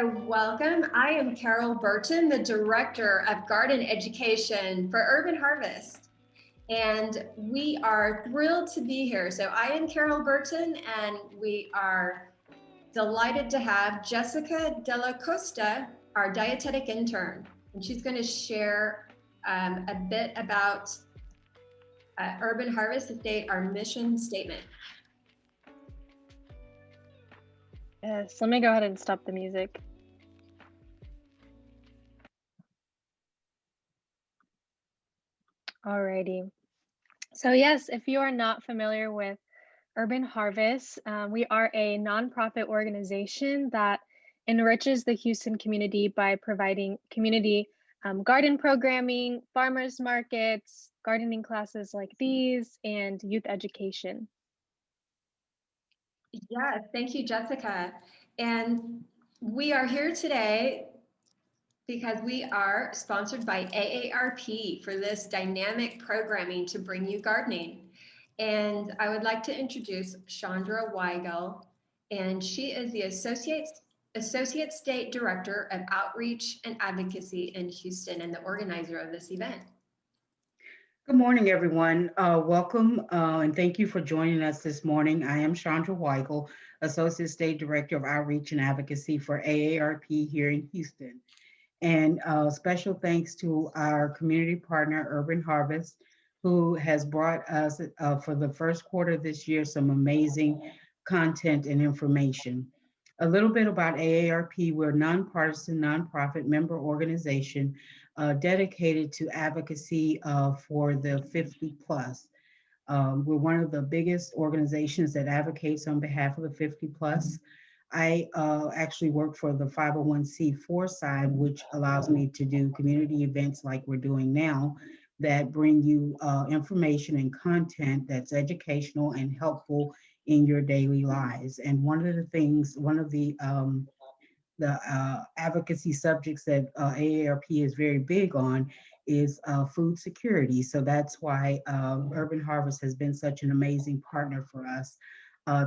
Welcome. I am Carol Burton, the Director of Garden Education for Urban Harvest. And we are thrilled to be here. So I am Carol Burton, and we are delighted to have Jessica Della Costa, our dietetic intern. And she's going to share a bit about Urban Harvest Estate, our mission statement. Yes, let me go ahead and stop the music. Alrighty. So yes, if you are not familiar with Urban Harvest, we are a nonprofit organization that enriches the Houston community by providing community garden programming, farmers markets, gardening classes like these, and youth education. Yeah, thank you, Jessica. And we are here today because we are sponsored by AARP for this dynamic programming to bring you gardening. And I would like to introduce Chandra Weigel, and she is the Associate State Director of Outreach and Advocacy in Houston and the organizer of this event. Good morning, everyone. Welcome and thank you for joining us this morning. I am Chandra Weigel, Associate State Director of Outreach and Advocacy for AARP here in Houston. And special thanks to our community partner, Urban Harvest, who has brought us for the first quarter of this year some amazing content and information. A little bit about AARP. We're a nonpartisan, nonprofit member organization dedicated to advocacy for the 50 plus. We're one of the biggest organizations that advocates on behalf of the 50 plus. I actually work for the 501c4 side, which allows me to do community events like we're doing now that bring you information and content that's educational and helpful in your daily lives. And one of the advocacy subjects that AARP is very big on is food security. So that's why Urban Harvest has been such an amazing partner for us.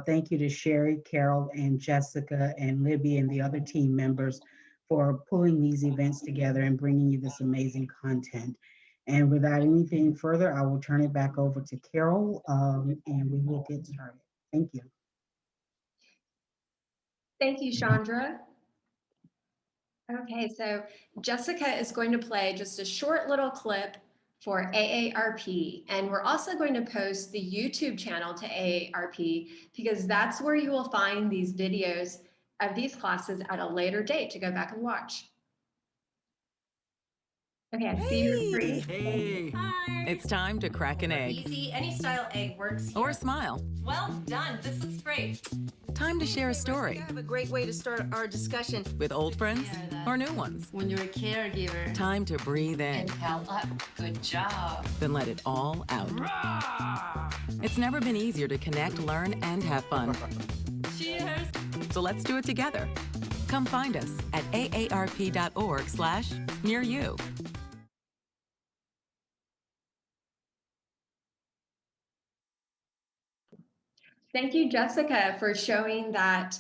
Thank you to Sherry, Carol, and Jessica, and Libby, and the other team members for pulling these events together and bringing you this amazing content. And without anything further, I will turn it back over to Carol, and we will get started. Thank you. Thank you, Chandra. Okay, so Jessica is going to play just a short little clip for AARP, and we're also going to post the YouTube channel to AARP because that's where you will find these videos of these classes at a later date to go back and watch. Okay, I see you're free. Hey! Hi! It's time to crack an egg. Easy, any style egg works here. Or smile. Well done, this looks great. Time to share a story. I have a great way to start our discussion. With old friends or new ones. When you're a caregiver. Time to breathe in. Inhale up, good job. Then let it all out. Rah! It's never been easier to connect, learn, and have fun. Cheers! So let's do it together. Come find us at aarp.org/near-you. Thank you, Jessica, for showing that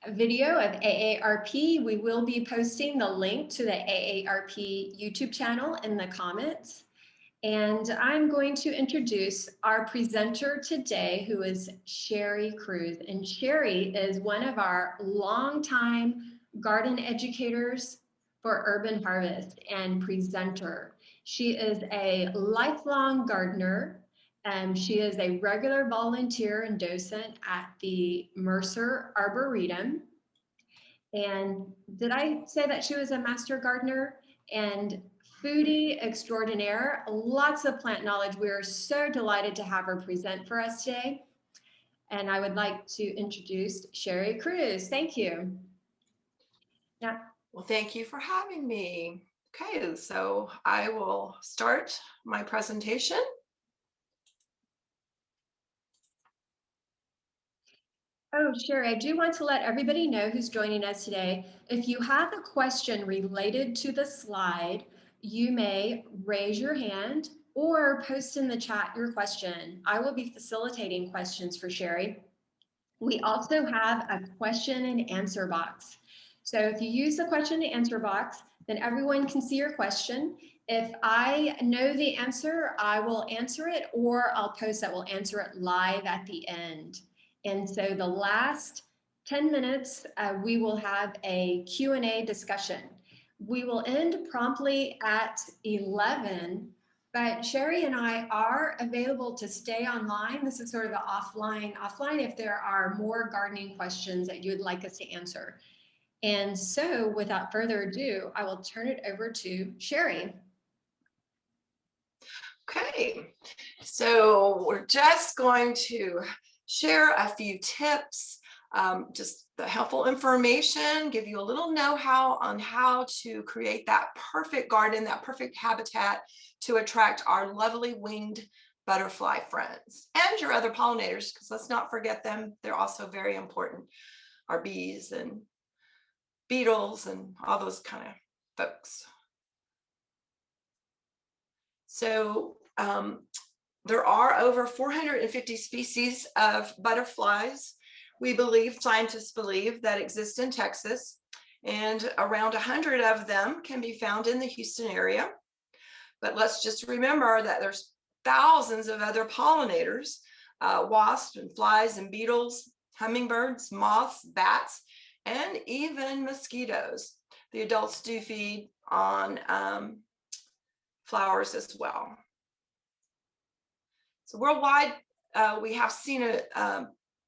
video of AARP. We will be posting the link to the AARP YouTube channel in the comments. And I'm going to introduce our presenter today, who is Sherry Cruse. And Sherry is one of our longtime garden educators for Urban Harvest and presenter. She is a lifelong gardener. She is a regular volunteer and docent at the Mercer Arboretum. And did I say that she was a master gardener and foodie extraordinaire? Lots of plant knowledge. We are so delighted to have her present for us today. And I would like to introduce Sherry Cruse. Thank you. Yeah. Well, thank you for having me. Okay, so I will start my presentation. Oh, sure. I do want to let everybody know who's joining us today. If you have a question related to the slide, you may raise your hand or post in the chat your question. I will be facilitating questions for Sherry. We also have a question and answer box. So if you use the question and answer box, then everyone can see your question. If I know the answer, I will answer it, or I'll post that we'll answer it live at the end. And so the last 10 minutes, we will have a Q&A discussion. We will end promptly at 11, but Sherry and I are available to stay online. This is sort of the offline if there are more gardening questions that you would like us to answer. And so without further ado, I will turn it over to Sherry. Okay, so we're just going to share a few tips, just the helpful information, give you a little know-how on how to create that perfect garden, that perfect habitat to attract our lovely winged butterfly friends and your other pollinators, because let's not forget them. They're also very important, our bees and beetles and all those kind of folks. So there are over 450 species of butterflies. Scientists believe that exist in Texas, and around 100 of them can be found in the Houston area. But let's just remember that there's thousands of other pollinators, wasps and flies and beetles, hummingbirds, moths, bats, and even mosquitoes. The adults do feed on flowers as well. So worldwide, we have seen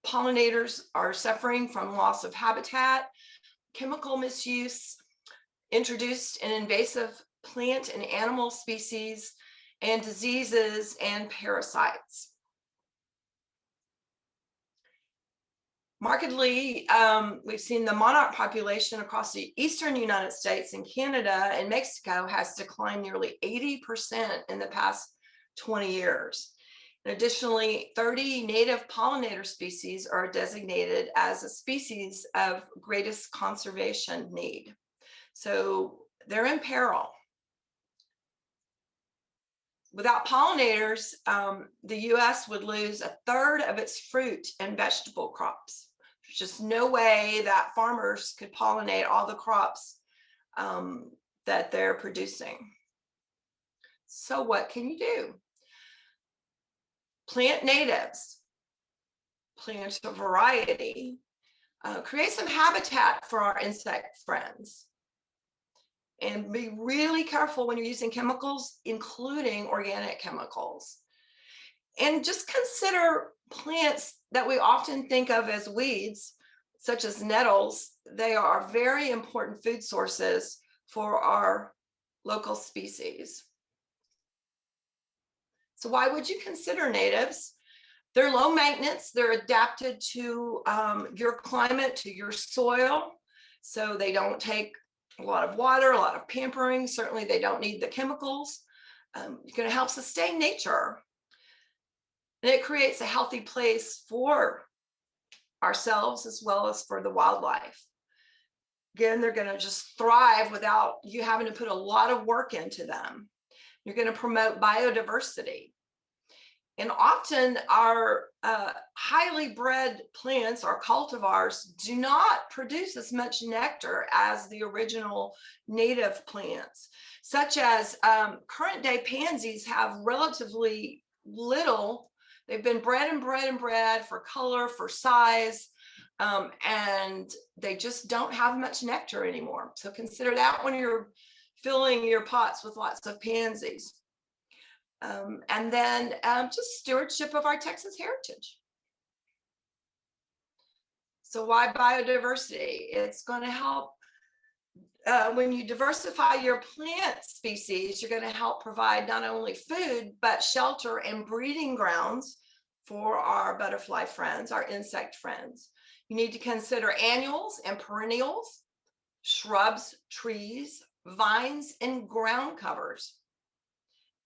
pollinators are suffering from loss of habitat, chemical misuse, introduced an invasive plant and animal species, and diseases and parasites. Markedly, we've seen the monarch population across the eastern United States and Canada and Mexico has declined nearly 80% in the past 20 years. And additionally, 30 native pollinator species are designated as a species of greatest conservation need. So they're in peril. Without pollinators, the US would lose a third of its fruit and vegetable crops. There's just no way that farmers could pollinate all the crops that they're producing. So what can you do? Plant natives, plant a variety, create some habitat for our insect friends. And be really careful when you're using chemicals, including organic chemicals. And just consider plants that we often think of as weeds, such as nettles. They are very important food sources for our local species. So why would you consider natives? They're low maintenance. They're adapted to your climate, to your soil. So they don't take a lot of water, a lot of pampering. Certainly they don't need the chemicals. You're going to help sustain nature. And it creates a healthy place for ourselves as well as for the wildlife. Again, they're going to just thrive without you having to put a lot of work into them. You're going to promote biodiversity. And often our highly bred plants, our cultivars, do not produce as much nectar as the original native plants, such as current day pansies have relatively little. They've been bred and bred and bred for color, for size, and they just don't have much nectar anymore. So consider that when you're filling your pots with lots of pansies. And then just stewardship of our Texas heritage. So why biodiversity? It's going to help when you diversify your plant species, you're going to help provide not only food, but shelter and breeding grounds for our butterfly friends, our insect friends. You need to consider annuals and perennials, shrubs, trees, vines, and ground covers.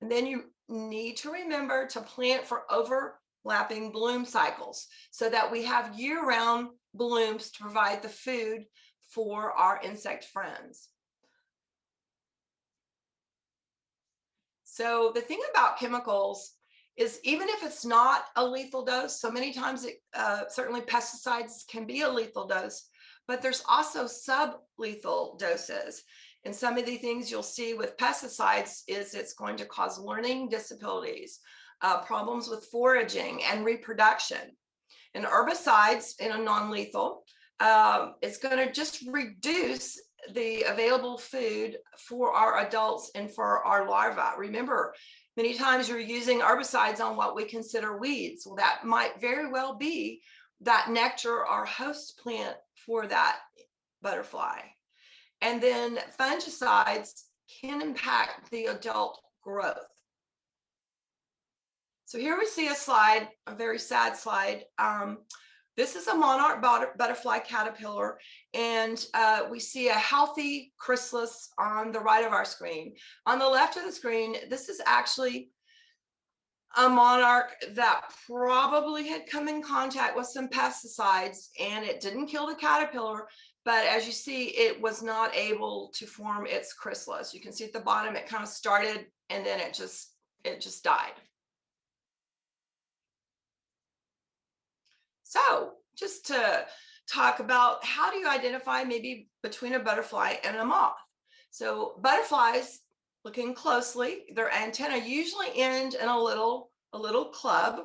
And then you need to remember to plant for overlapping bloom cycles so that we have year-round blooms to provide the food for our insect friends. So the thing about chemicals is even if it's not a lethal dose, so many times certainly pesticides can be a lethal dose, but there's also sublethal doses. And some of the things you'll see with pesticides is it's going to cause learning disabilities, problems with foraging and reproduction. And herbicides in a non-lethal, it's going to just reduce the available food for our adults and for our larvae. Remember, many times you're using herbicides on what we consider weeds. Well, that might very well be that nectar or host plant for that butterfly. And then fungicides can impact the adult growth. So here we see a slide, a very sad slide. This is a monarch butterfly caterpillar, and we see a healthy chrysalis on the right of our screen. On the left of the screen, this is actually a monarch that probably had come in contact with some pesticides, and it didn't kill the caterpillar, but as you see, it was not able to form its chrysalis. You can see at the bottom, it kind of started and then it just died. So just to talk about how do you identify maybe between a butterfly and a moth. So butterflies, looking closely, their antennae usually end in a little club.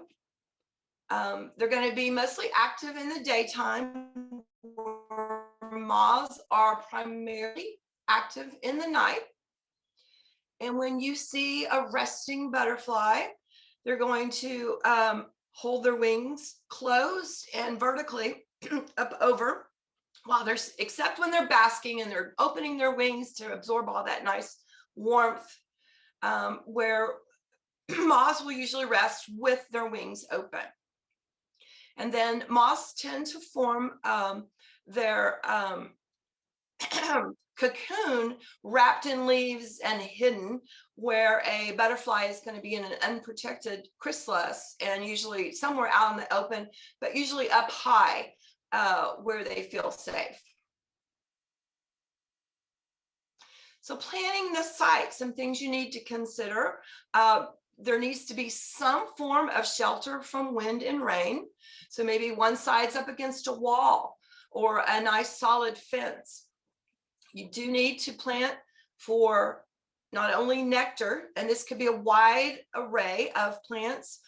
They're going to be mostly active in the daytime, where moths are primarily active in the night. And when you see a resting butterfly, they're going to hold their wings closed and vertically up over while they're, except when they're basking and they're opening their wings to absorb all that nice warmth, where moths will usually rest with their wings open. And then moths tend to form their cocoon wrapped in leaves and hidden, where a butterfly is going to be in an unprotected chrysalis and usually somewhere out in the open, but usually up high where they feel safe. So planning the site, some things you need to consider. There needs to be some form of shelter from wind and rain. So maybe one side's up against a wall or a nice solid fence. You do need to plant for not only nectar, and this could be a wide array of plants,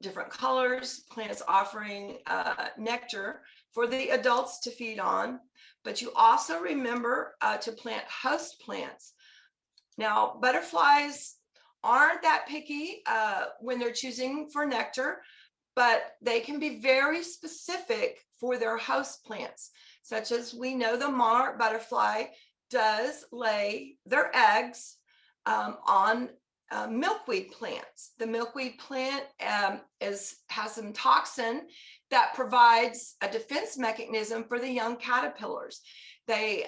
different colors, plants offering nectar for the adults to feed on, but you also remember to plant host plants. Now, butterflies aren't that picky when they're choosing for nectar, but they can be very specific for their host plants, such as we know the monarch butterfly does lay their eggs on milkweed plants. The milkweed plant has some toxin that provides a defense mechanism for the young caterpillars. They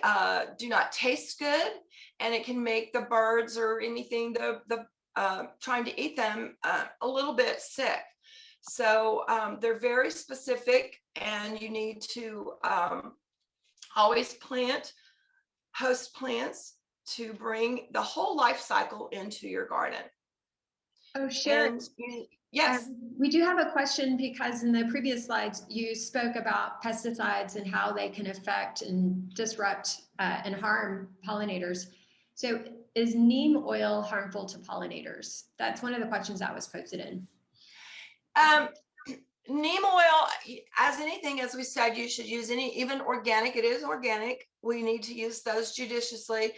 do not taste good, and it can make the birds or anything trying to eat them a little bit sick. So they're very specific, and you need to always plant host plants to bring the whole life cycle into your garden. Oh, Sharon. Yes. We do have a question because in the previous slides, you spoke about pesticides and how they can affect and disrupt and harm pollinators. So is neem oil harmful to pollinators? That's one of the questions that was posted in. Neem oil, as anything, as we said, you should use even organic. It is organic. We need to use those judiciously.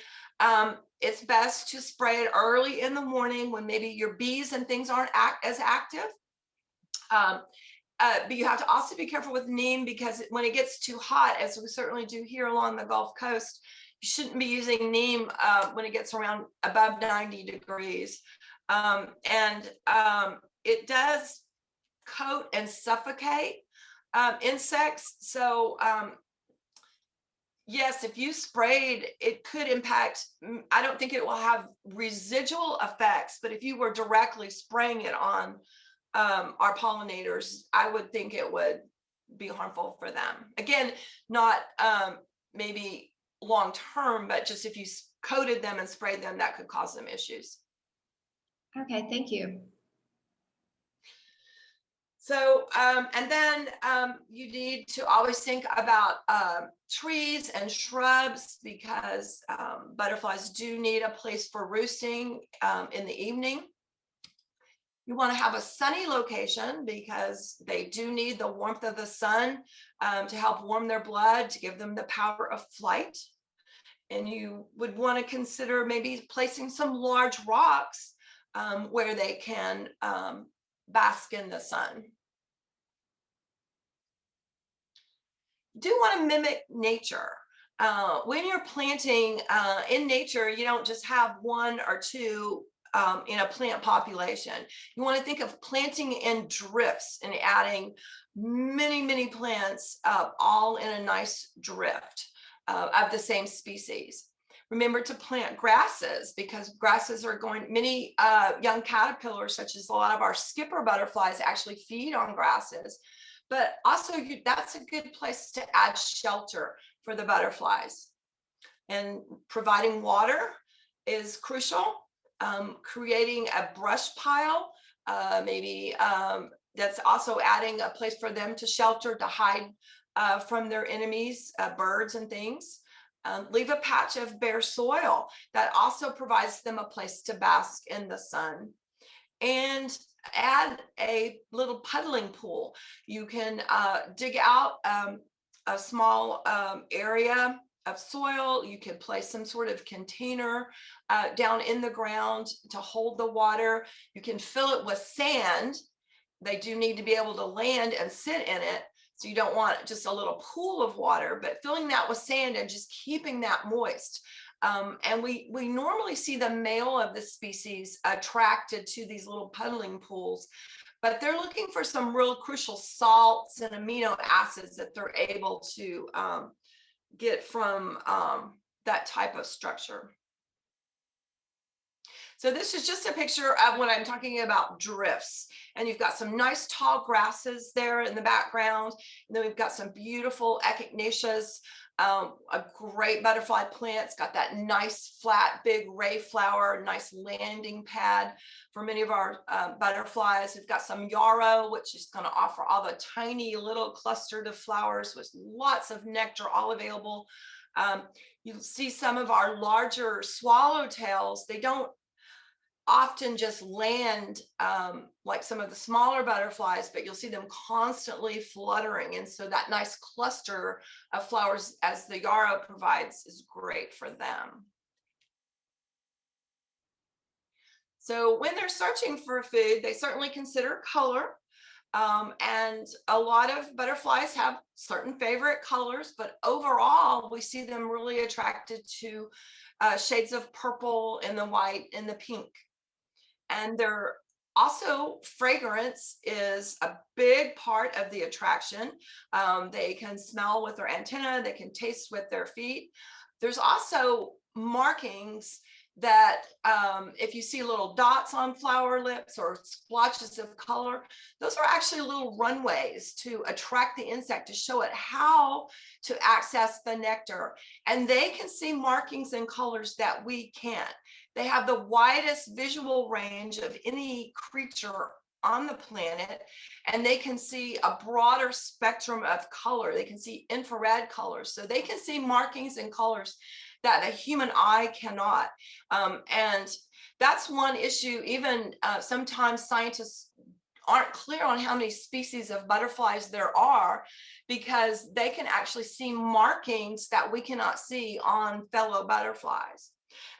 It's best to spray it early in the morning when maybe your bees and things aren't as active. But you have to also be careful with neem, because when it gets too hot, as we certainly do here along the Gulf Coast, you shouldn't be using neem when it gets around above 90 degrees. It does coat and suffocate insects. So yes, if you sprayed, it could impact. I don't think it will have residual effects, but if you were directly spraying it on our pollinators, I would think it would be harmful for them. Again, not maybe long term, but just if you coated them and sprayed them, that could cause them issues. Okay, thank you. So, and then you need to always think about trees and shrubs, because butterflies do need a place for roosting in the evening. You want to have a sunny location because they do need the warmth of the sun to help warm their blood, to give them the power of flight. And you would want to consider maybe placing some large rocks where they can bask in the sun. Do want to mimic nature. When you're planting in nature, you don't just have one or two in a plant population. You want to think of planting in drifts and adding many plants all in a nice drift of the same species. Remember to plant grasses, because grasses are many young caterpillars, such as a lot of our skipper butterflies, actually feed on grasses. But also that's a good place to add shelter for the butterflies. And providing water is crucial. Creating a brush pile, maybe that's also adding a place for them to shelter, to hide from their enemies, birds and things. Leave a patch of bare soil that also provides them a place to bask in the sun. And add a little puddling pool. You can dig out a small area of soil. You can place some sort of container down in the ground to hold the water. You can fill it with sand. They do need to be able to land and sit in it. So you don't want just a little pool of water, but filling that with sand and just keeping that moist. And we normally see the male of the species attracted to these little puddling pools, but they're looking for some real crucial salts and amino acids that they're able to get from that type of structure. So this is just a picture of what I'm talking about, drifts. And you've got some nice tall grasses there in the background. And then we've got some beautiful echinaceas, a great butterfly plant. It's got that nice flat big ray flower, nice landing pad for many of our butterflies. We've got some yarrow, which is going to offer all the tiny little clustered of flowers with lots of nectar all available. You'll see some of our larger swallowtails. They don't often just land like some of the smaller butterflies, but you'll see them constantly fluttering. And so that nice cluster of flowers as the yarrow provides is great for them. So when they're searching for food, they certainly consider color. And a lot of butterflies have certain favorite colors, but overall, we see them really attracted to shades of purple and the white and the pink. And they're also, fragrance is a big part of the attraction. They can smell with their antenna, they can taste with their feet. There's also markings that if you see little dots on flower lips or splotches of color, those are actually little runways to attract the insect, to show it how to access the nectar. And they can see markings and colors that we can't. They have the widest visual range of any creature on the planet, and they can see a broader spectrum of color. They can see infrared colors, so they can see markings and colors that the human eye cannot. And that's one issue. Even sometimes scientists aren't clear on how many species of butterflies there are, because they can actually see markings that we cannot see on fellow butterflies.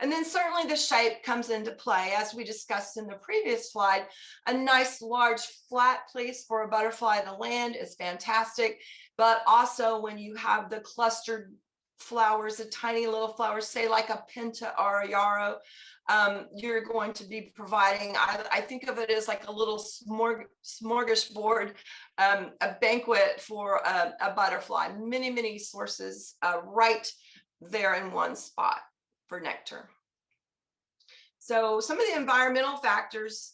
And then certainly the shape comes into play, as we discussed in the previous slide. A nice large flat place for a butterfly to land is fantastic, but also when you have the clustered flowers, the tiny little flowers, say like a pinta or a yarrow, you're going to be providing, I think of it as like a little smorgasbord, a banquet for a butterfly, many sources right there in one spot for nectar. So some of the environmental factors,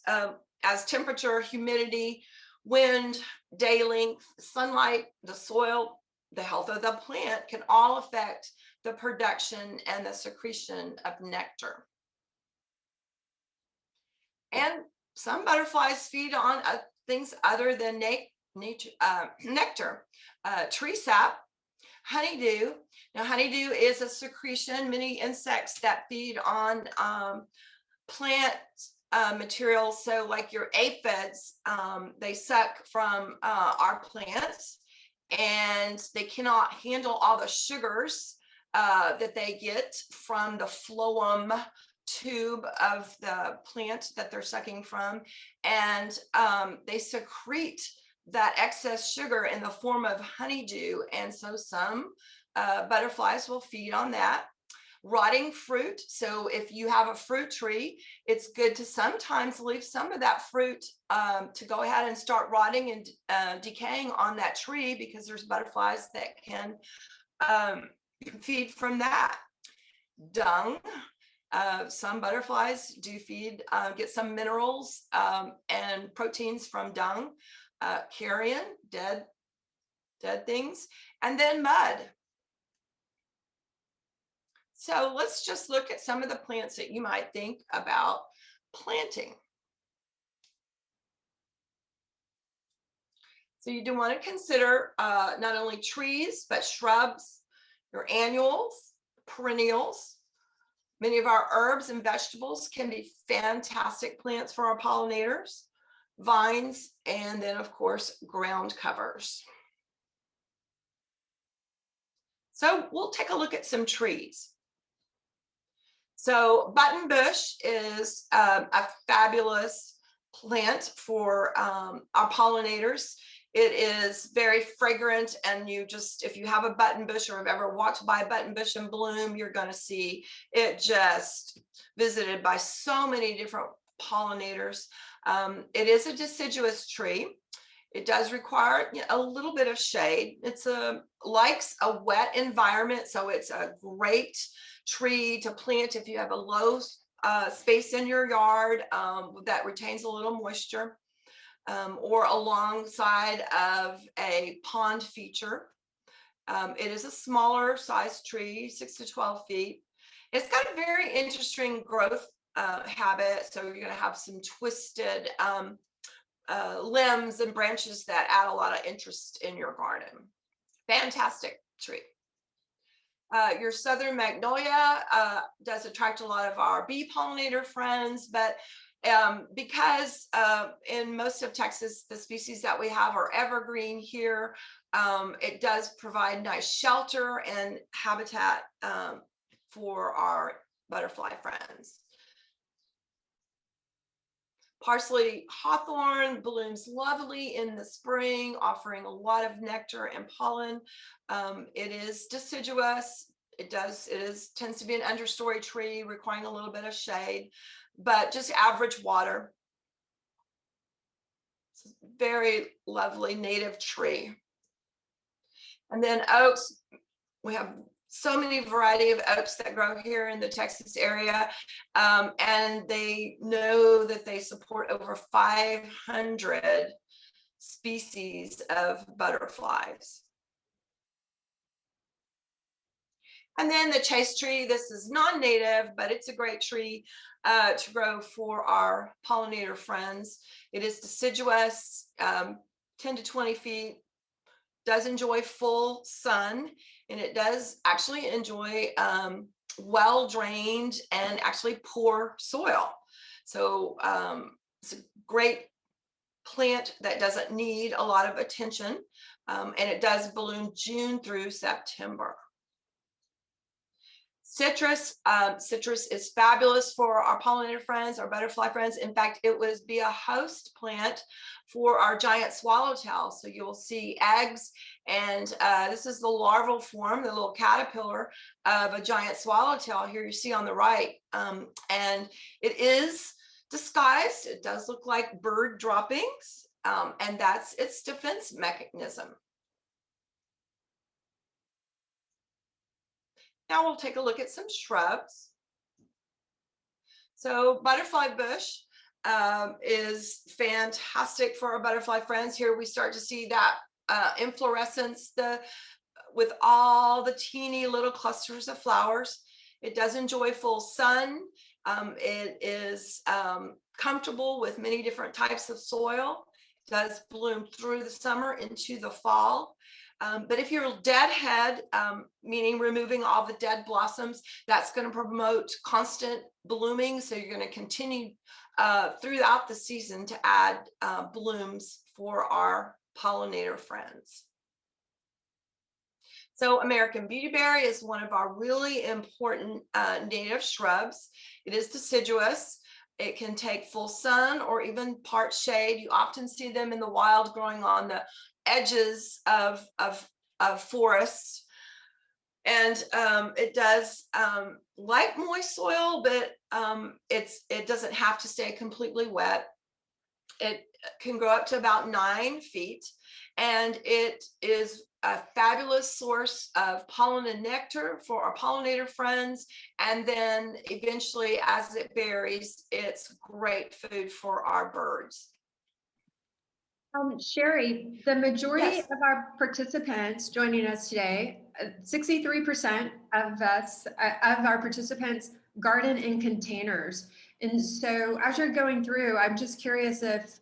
as temperature, humidity, wind, day length, sunlight, the soil, the health of the plant, can all affect the production and the secretion of nectar. And some butterflies feed on things other than nectar, tree sap, honeydew. Now, honeydew is a secretion. Many insects that feed on plant materials, so like your aphids, they suck from our plants, and they cannot handle all the sugars that they get from the phloem tube of the plant that they're sucking from, and they secrete that excess sugar in the form of honeydew, and so some butterflies will feed on that. Rotting fruit. So if you have a fruit tree, it's good to sometimes leave some of that fruit to go ahead and start rotting and decaying on that tree, because there's butterflies that can feed from that. Dung. Some butterflies do feed, get some minerals and proteins from dung. Carrion, dead things, and then mud. So let's just look at some of the plants that you might think about planting. So you do want to consider not only trees, but shrubs, your annuals, perennials. Many of our herbs and vegetables can be fantastic plants for our pollinators, vines, and then of course, ground covers. So we'll take a look at some trees. So buttonbush is a fabulous plant for our pollinators. It is very fragrant, and if you have a buttonbush or have ever walked by a buttonbush in bloom, you're going to see it just visited by so many different pollinators. It is a deciduous tree. It does require a little bit of shade. Likes a wet environment, so it's a great tree to plant if you have a low space in your yard that retains a little moisture, or alongside of a pond feature. It is a smaller size tree, 6 to 12 feet. It's got a very interesting growth habit, so you're going to have some twisted limbs and branches that add a lot of interest in your garden. Fantastic tree. Your southern magnolia does attract a lot of our bee pollinator friends, but because in most of Texas, the species that we have are evergreen here, it does provide nice shelter and habitat for our butterfly friends. Parsley hawthorn blooms lovely in the spring, offering a lot of nectar and pollen. It is deciduous. It tends to be an understory tree requiring a little bit of shade, but just average water. It's a very lovely native tree. And then oaks, we have so many variety of oaks that grow here in the Texas area, and they know that they support over 500 species of butterflies. And then the chase tree, this is non-native, but it's a great tree to grow for our pollinator friends. It is deciduous, 10 to 20 feet, does enjoy full sun, and it does actually enjoy well-drained and actually poor soil. So it's a great plant that doesn't need a lot of attention, and it does bloom June through September. Citrus is fabulous for our pollinator friends, our butterfly friends. In fact, it would be a host plant for our giant swallowtail. So you will see eggs, and this is the larval form, the little caterpillar of a giant swallowtail here you see on the right. And it is disguised. It does look like bird droppings, and that's its defense mechanism. Now we'll take a look at some shrubs. So butterfly bush is fantastic for our butterfly friends. Here we start to see that inflorescence with all the teeny little clusters of flowers. It does enjoy full sun. It is comfortable with many different types of soil. does bloom through the summer into the fall. But if you're deadhead, meaning removing all the dead blossoms, that's going to promote constant blooming. So you're going to continue throughout the season to add blooms for our pollinator friends. So American beautyberry is one of our really important native shrubs. It is deciduous. It can take full sun or even part shade. You often see them in the wild growing on the edges of forests. And it does like moist soil, but it doesn't have to stay completely wet. It can grow up to about 9 feet, and it is a fabulous source of pollen and nectar for our pollinator friends. And then eventually, as it berries, it's great food for our birds. Sherry, the majority Yes. of our participants joining us today, 63% of us, of our participants garden in containers. And so as you're going through, I'm just curious if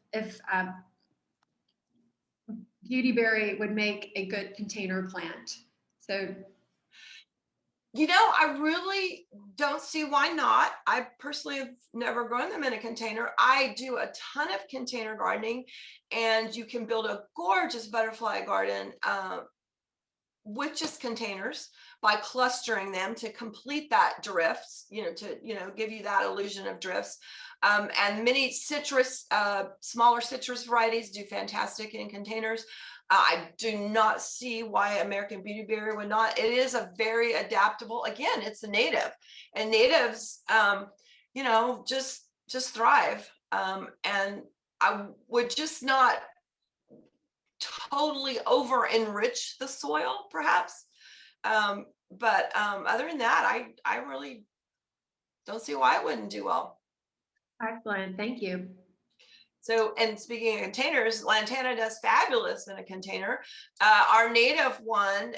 beautyberry would make a good container plant. So, You know, I really don't see why not. I personally have never grown them in a container. I do a ton of container gardening, and you can build a gorgeous butterfly garden with just containers by clustering them to complete that drifts, to give you that illusion of drifts. And many citrus, smaller citrus varieties do fantastic in containers. I do not see why American beautyberry would not. It is a very adaptable. Again, it's a native, and natives, just thrive. And I would just not totally over enrich the soil, perhaps. But other than that, I really don't see why it wouldn't do well. excellent, thank you. So, and speaking of containers, Lantana does fabulous in a container. Our native one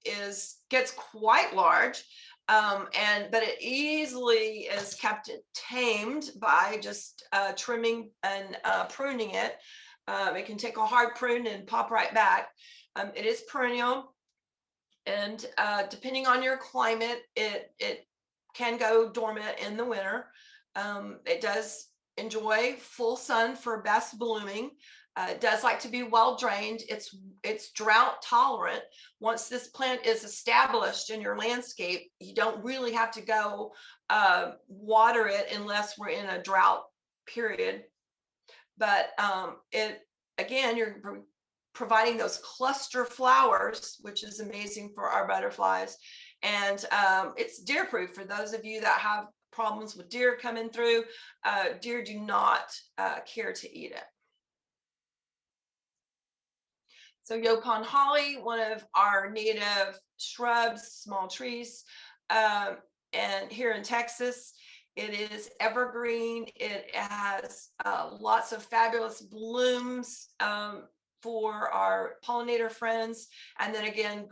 gets quite large, but it easily is kept tamed by just trimming and pruning it. It can take a hard prune and pop right back. It is perennial, and depending on your climate, it can go dormant in the winter. It does enjoy full sun for best blooming. It does like to be well drained. It's drought tolerant. Once this plant is established in your landscape, you don't really have to go water it unless we're in a drought period. But again, you're providing those cluster flowers, which is amazing for our butterflies. And it's deer proof for those of you that have problems with deer coming through. Deer do not care to eat it. So Yopon holly, one of our native shrubs, small trees, and here in Texas, it is evergreen. It has lots of fabulous blooms for our pollinator friends. And then again,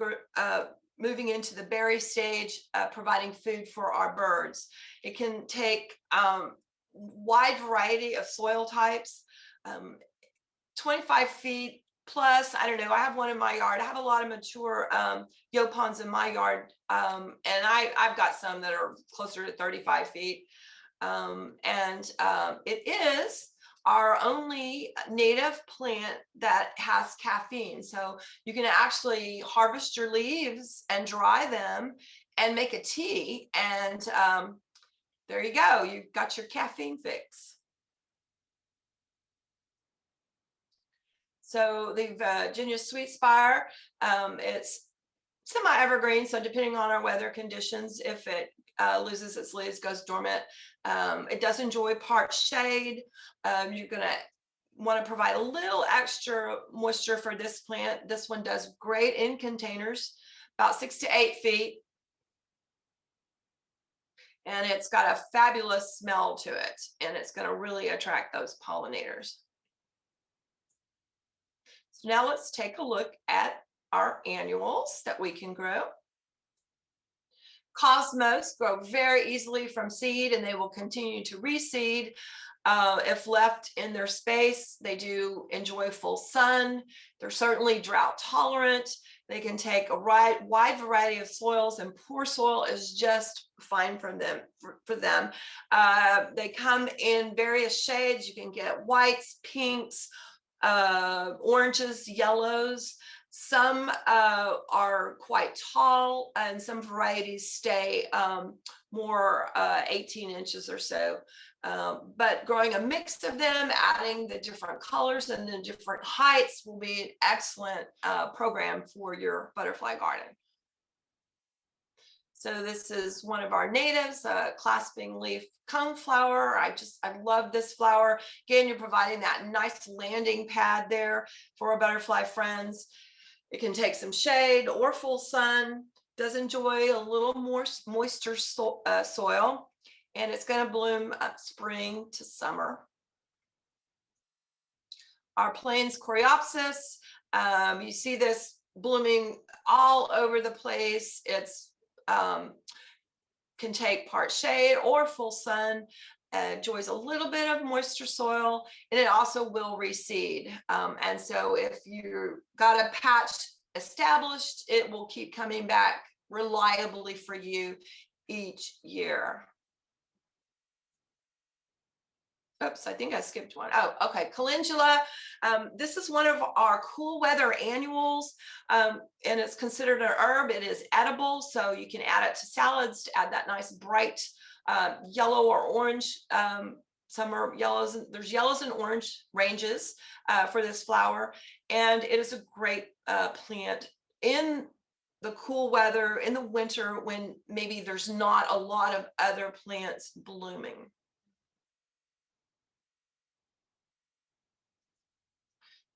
moving into the berry stage, providing food for our birds. It can take wide variety of soil types, 25 feet plus. I don't know, I have one in my yard. I have a lot of mature Yopons in my yard, and I've got some that are closer to 35 feet. It is our only native plant that has caffeine. So you can actually harvest your leaves and dry them and make a tea. And there you go. You've got your caffeine fix. So the Virginia Sweet Spire, it's semi-evergreen. So depending on our weather conditions, if it loses its leaves, goes dormant. It does enjoy part shade. You're going to want to provide a little extra moisture for this plant. This one does great in containers, about 6 to 8 feet. And it's got a fabulous smell to it, and it's going to really attract those pollinators. So now let's take a look at our annuals that we can grow. Cosmos grow very easily from seed, and they will continue to reseed. If left in their space, they do enjoy full sun. They're certainly drought tolerant. They can take a wide variety of soils, and poor soil is just fine for them. They come in various shades. You can get whites, pinks, oranges, yellows. Some are quite tall, and some varieties stay more 18 inches or so. But growing a mix of them, adding the different colors and the different heights will be an excellent program for your butterfly garden. So this is one of our natives, clasping leaf coneflower. I love this flower. Again, you're providing that nice landing pad there for our butterfly friends. It can take some shade or full sun, does enjoy a little more moisture soil, and it's going to bloom spring to summer. Our plains coreopsis, you see this blooming all over the place. It's can take part shade or full sun, enjoys a little bit of moisture soil, and it also will reseed. And so if you got a patch established, it will keep coming back reliably for you each year. Oops, I think I skipped one. Oh, okay, calendula. This is one of our cool weather annuals, and it's considered an herb. It is edible, so you can add it to salads to add that nice bright yellow or orange. Some are yellows, there's yellows and orange ranges for this flower, and it is a great plant in the cool weather, in the winter, when maybe there's not a lot of other plants blooming.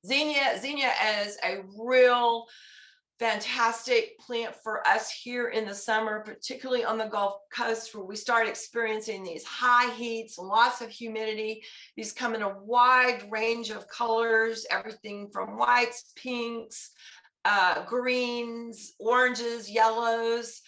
Zinnia is a real fantastic plant for us here in the summer, particularly on the Gulf Coast, where we start experiencing these high heats, lots of humidity. These come in a wide range of colors, everything from whites, pinks, greens, oranges, yellows.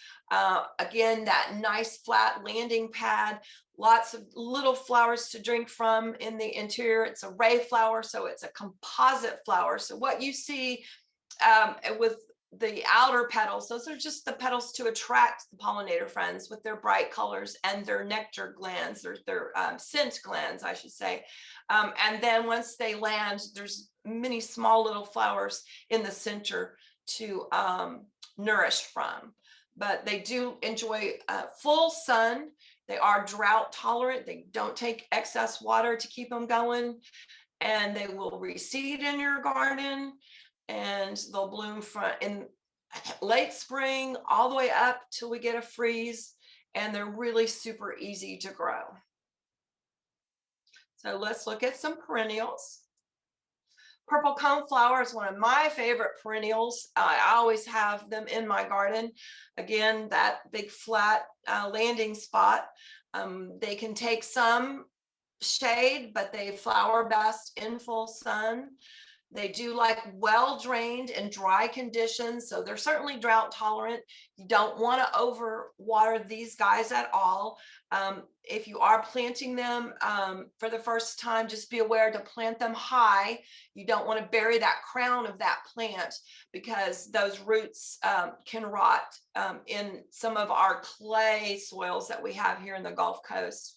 Again, that nice flat landing pad, lots of little flowers to drink from in the interior. It's a ray flower, so it's a composite flower. So what you see with the outer petals, those are just the petals to attract the pollinator friends with their bright colors and their nectar glands, or their scent glands, I should say. And then once they land, there's many small little flowers in the center to nourish from. But they do enjoy full sun. They are drought tolerant. They don't take excess water to keep them going, and they will reseed in your garden, and they'll bloom in late spring all the way up till we get a freeze, and they're really super easy to grow. So let's look at some perennials. Purple coneflower is one of my favorite perennials. I always have them in my garden. Again, that big flat landing spot. They can take some shade, but they flower best in full sun. They do like well-drained and dry conditions, so they're certainly drought tolerant. You don't want to overwater these guys at all. If you are planting them for the first time, just be aware to plant them high. You don't want to bury that crown of that plant, because those roots can rot in some of our clay soils that we have here in the Gulf Coast.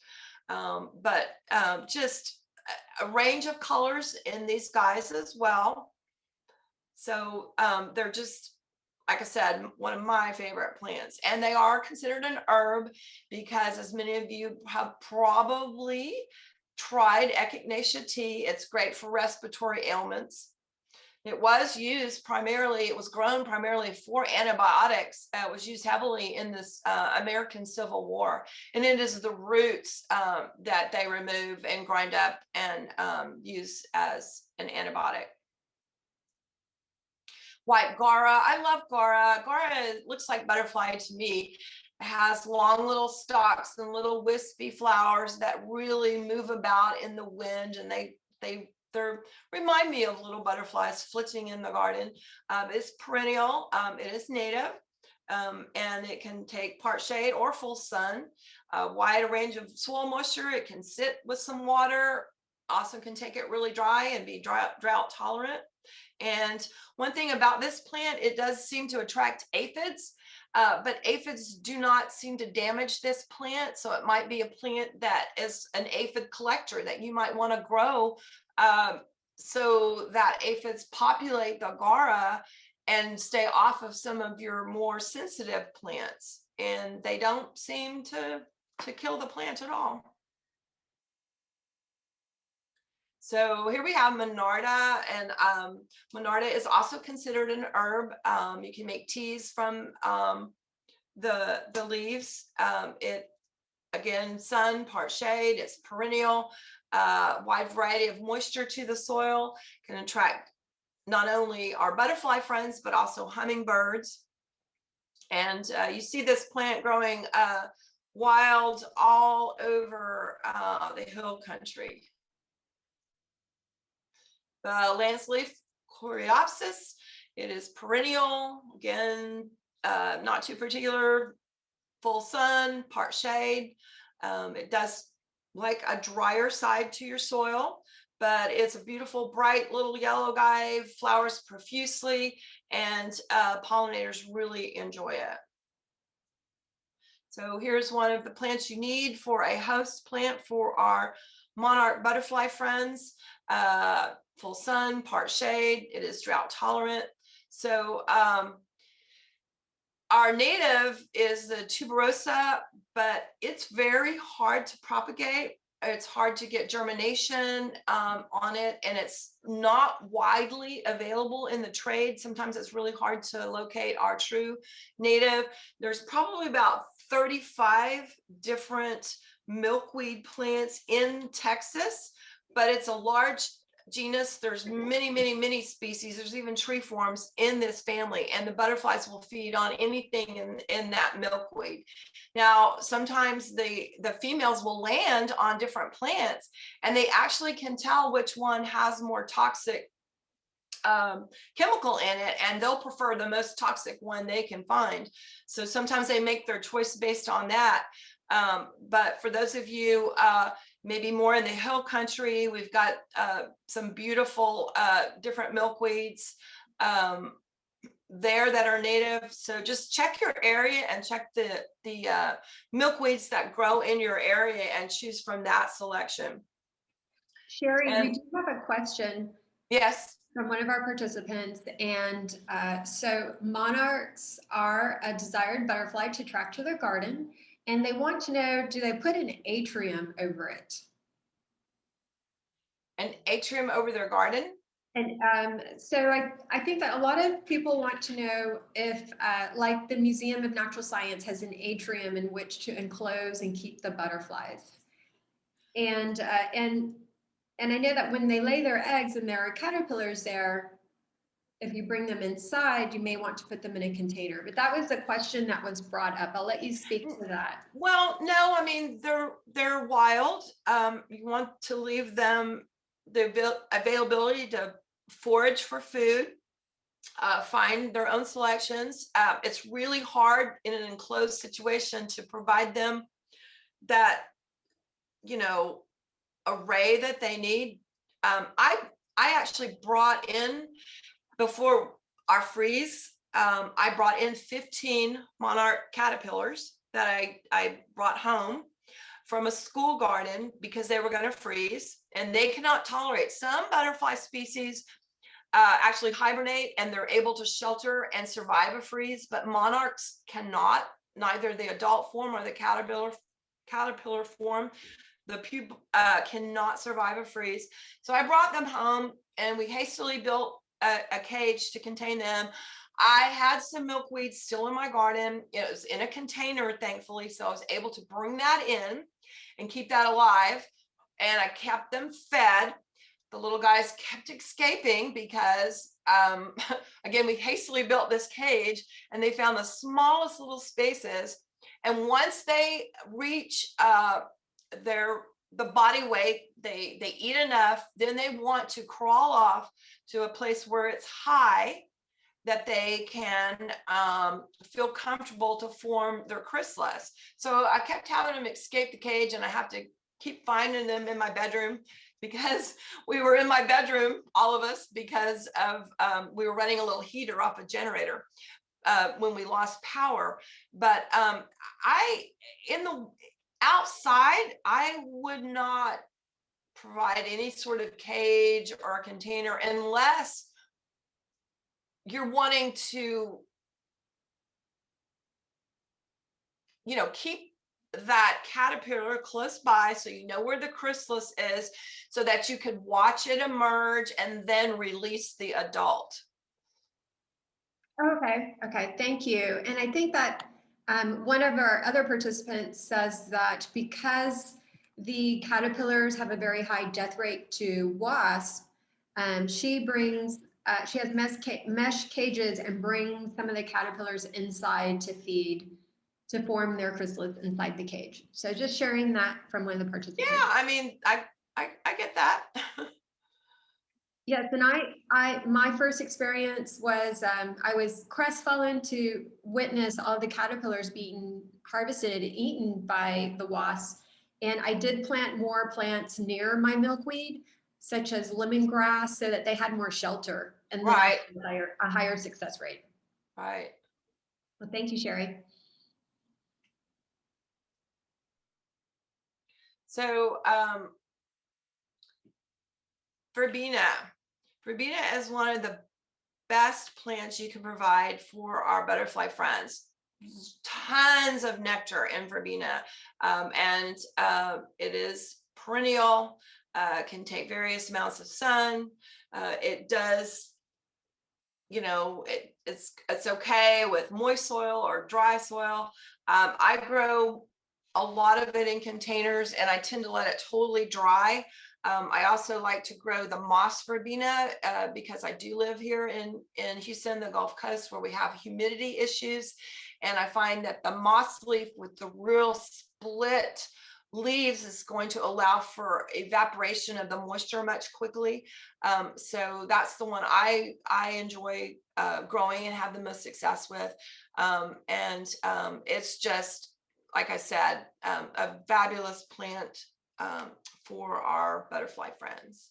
Just a range of colors in these guys as well. So they're just, like I said, one of my favorite plants, and they are considered an herb because, as many of you have probably tried echinacea tea, it's great for respiratory ailments. It was used primarily, it was grown primarily for antibiotics. It was used heavily in this American Civil War. And it is the roots that they remove and grind up and use as an antibiotic. White Gara, I love Gara. Gara looks like butterfly to me. It has long little stalks and little wispy flowers that really move about in the wind, and they remind me of little butterflies flitting in the garden. It's perennial. It is native. and it can take part shade or full sun, a wide range of soil moisture. It can sit with some water, also can take it really dry and be drought tolerant. And one thing about this plant, it does seem to attract aphids, but aphids do not seem to damage this plant. So it might be a plant that is an aphid collector that you might want to grow, so that aphids populate the agara and stay off of some of your more sensitive plants. And they don't seem to kill the plant at all. So here we have Monarda, and Monarda is also considered an herb. You can make teas from the leaves. It, again, sun, part shade, it's perennial, wide variety of moisture to the soil, can attract not only our butterfly friends, but also hummingbirds. And you see this plant growing wild all over the hill country. The lance leaf coreopsis, it is perennial, again, not too particular, full sun, part shade. It does like a drier side to your soil, but it's a beautiful, bright little yellow guy, flowers profusely, and pollinators really enjoy it. So here's one of the plants you need for a host plant for our monarch butterfly friends. Full sun, part shade, it is drought tolerant. So our native is the tuberosa, but it's very hard to propagate. It's hard to get germination on it, and it's not widely available in the trade. Sometimes it's really hard to locate our true native. There's probably about 35 different milkweed plants in Texas, but it's a large genus. There's many species. There's even tree forms in this family, and the butterflies will feed on anything in that milkweed. Now, sometimes the females will land on different plants, and they actually can tell which one has more toxic chemical in it, and they'll prefer the most toxic one they can find. So sometimes they make their choice based on that. But for those of you maybe more in the hill country, we've got some beautiful different milkweeds there that are native. So just check your area and check the milkweeds that grow in your area and choose from that selection. Sherry, we do have a question. Yes. From one of our participants, and so monarchs are a desired butterfly to attract to their garden, and they want to know, do they put an atrium over it? An atrium over their garden? And so I think that a lot of people want to know if, like the Museum of Natural Science has an atrium in which to enclose and keep the butterflies. And I know that when they lay their eggs and there are caterpillars there, if you bring them inside, you may want to put them in a container. But that was a question that was brought up. I'll let you speak to that. Well, no, I mean, they're wild. You want to leave them the availability to forage for food, find their own selections. It's really hard in an enclosed situation to provide them that, array that they need. I actually brought in, before our freeze, I brought in 15 monarch caterpillars that I brought home from a school garden because they were going to freeze, and they cannot tolerate. Some butterfly species actually hibernate and they're able to shelter and survive a freeze, but monarchs cannot, neither the adult form or the caterpillar form. The pupa cannot survive a freeze. So I brought them home, and we hastily built a cage to contain them. I had some milkweed still in my garden. It was in a container, thankfully, so I was able to bring that in and keep that alive. And I kept them fed. The little guys kept escaping because, again, we hastily built this cage, and they found the smallest little spaces. And once they reach the body weight, they eat enough, then they want to crawl off to a place where it's high, that they can feel comfortable to form their chrysalis. So I kept having them escape the cage, and I have to keep finding them in my bedroom, because we were in my bedroom, all of us, because of we were running a little heater off a generator when we lost power. But in the outside, I would not provide any sort of cage or container unless you're wanting to, keep that caterpillar close by, so you know where the chrysalis is, so that you could watch it emerge and then release the adult. Okay, thank you. And I think that one of our other participants says that because the caterpillars have a very high death rate to wasps, she has mesh cages and brings some of the caterpillars inside to feed, to form their chrysalis inside the cage. So just sharing that from one of the participants. Yeah, I mean, I get that. Yes, and my first experience was I was crestfallen to witness all the caterpillars being harvested and eaten by the wasps. And I did plant more plants near my milkweed, such as lemongrass, so that they had more shelter and then Right. a higher success rate. Right. Well, thank you, Sherry. So Verbena is one of the best plants you can provide for our butterfly friends. Tons of nectar in verbena, and it is perennial, can take various amounts of sun. It does, it's okay with moist soil or dry soil. I grow a lot of it in containers, and I tend to let it totally dry. I also like to grow the moss verbena because I do live here in Houston, the Gulf Coast, where we have humidity issues. And I find that the moss leaf with the real split leaves is going to allow for evaporation of the moisture much quickly. So that's the one I enjoy growing and have the most success with. And it's just, like I said, a fabulous plant for our butterfly friends.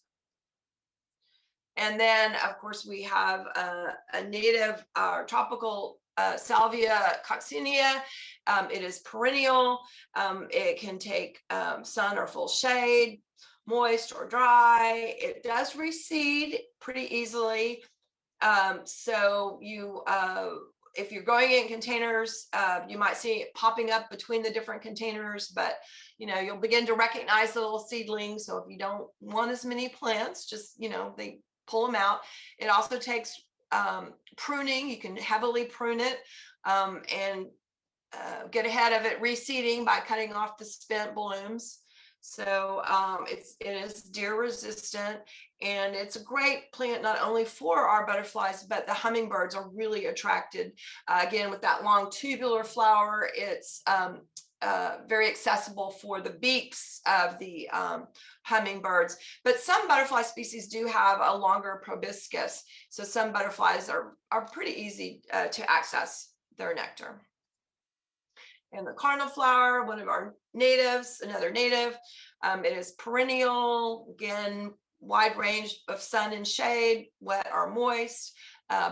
And then, of course, we have a native tropical Salvia coccinea. It is perennial. It can take sun or full shade, moist or dry. It does reseed pretty easily. So you, if you're growing in containers, you might see it popping up between the different containers, but you'll begin to recognize the little seedlings. So if you don't want as many plants, just, they pull them out. It also takes pruning. You can heavily prune it and get ahead of it reseeding by cutting off the spent blooms. So it is deer resistant, and it's a great plant not only for our butterflies, but the hummingbirds are really attracted. Again, with that long tubular flower, it's very accessible for the beaks of the hummingbirds. But some butterfly species do have a longer proboscis, so some butterflies are pretty easy to access their nectar. And the cardinal flower, one of our natives, another native. It is perennial, again, wide range of sun and shade, wet or moist,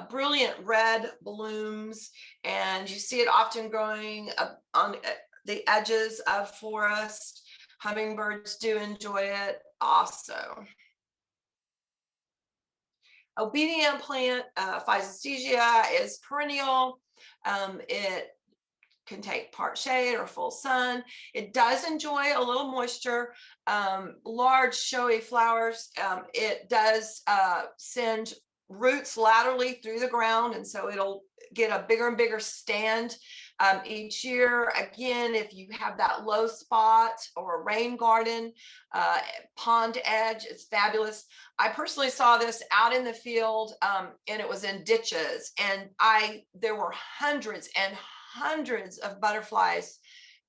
brilliant red blooms. And you see it often growing up on the edges of forest. Hummingbirds do enjoy it also. Obedient plant, Physostegia, is perennial. It can take part shade or full sun. It does enjoy a little moisture, large showy flowers. It does send roots laterally through the ground, and so it'll get a bigger and bigger stand each year. Again, if you have that low spot or a rain garden, pond edge, it's fabulous. I personally saw this out in the field, and it was in ditches, and there were hundreds and hundreds of butterflies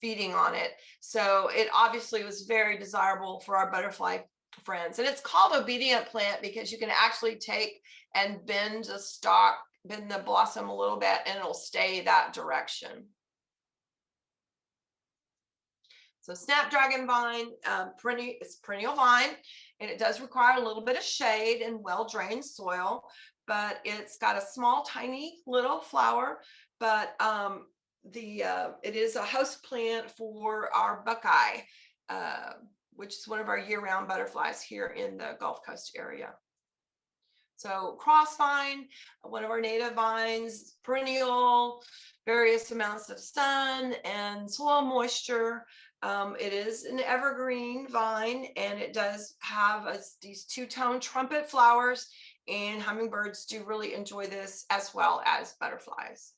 feeding on it. So it obviously was very desirable for our butterfly friends. And it's called obedient plant because you can actually take and bend the stalk bend the blossom a little bit, and it'll stay that direction. So snapdragon vine, it's perennial vine, and it does require a little bit of shade and well-drained soil, but it's got a small, tiny little flower, but it is a host plant for our buckeye, which is one of our year-round butterflies here in the Gulf Coast area. So crossvine, one of our native vines, perennial, various amounts of sun and soil moisture. It is an evergreen vine, and it does have these two-tone trumpet flowers, and hummingbirds do really enjoy this, as well as butterflies.